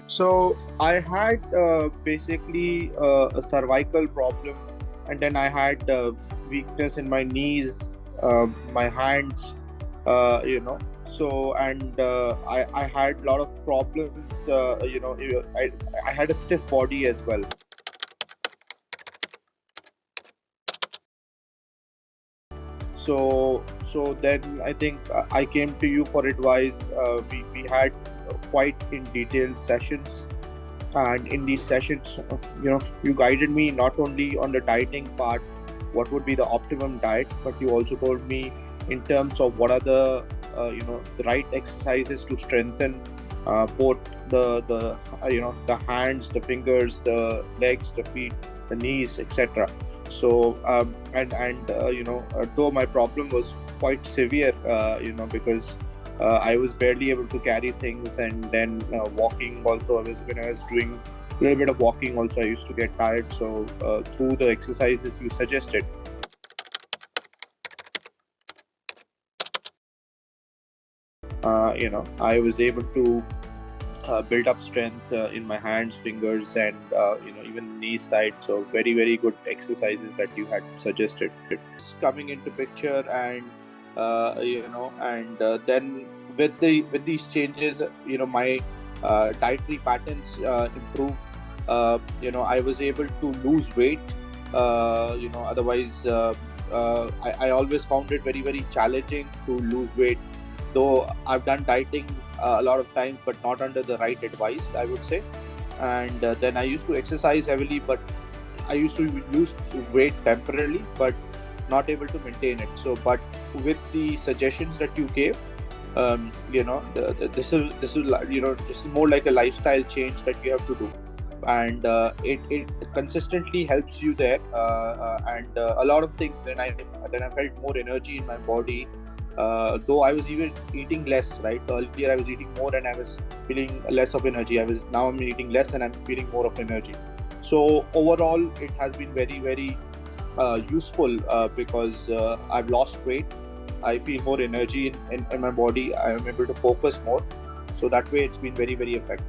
So I had basically a cervical problem, and then I had weakness in my knees, my hands, you know. So and I had a lot of problems. I had a stiff body as well. So then I think I came to you for advice. We had quite in detailed sessions, and in these sessions, you guided me not only on the dieting part, what would be the optimum diet, but you also told me in terms of what are the right exercises to strengthen both the hands, the fingers, the legs, the feet, the knees, etc. So though my problem was quite severe, because I was barely able to carry things, and then walking also. When I was doing a little bit of walking also, I used to get tired. So through the exercises you suggested, I was able to build up strength in my hands, fingers, and even knee side. So very good exercises that you had suggested. It's coming into picture, and then with these changes, my dietary patterns improved. I was able to lose weight. Otherwise, I always found it very challenging to lose weight, though I've done dieting a lot of times, but not under the right advice, I would say. And then I used to exercise heavily, but I used to lose weight temporarily, but not able to maintain it. So, but with the suggestions that you gave, this is more like a lifestyle change that you have to do, and it consistently helps you there. And a lot of things. Then I felt more energy in my body. Though I was even eating less, right? Earlier I was eating more and I was feeling less of energy. Now I'm eating less and I'm feeling more of energy. So overall, it has been very useful because I've lost weight. I feel more energy in my body. I am able to focus more. So that way, it's been very effective.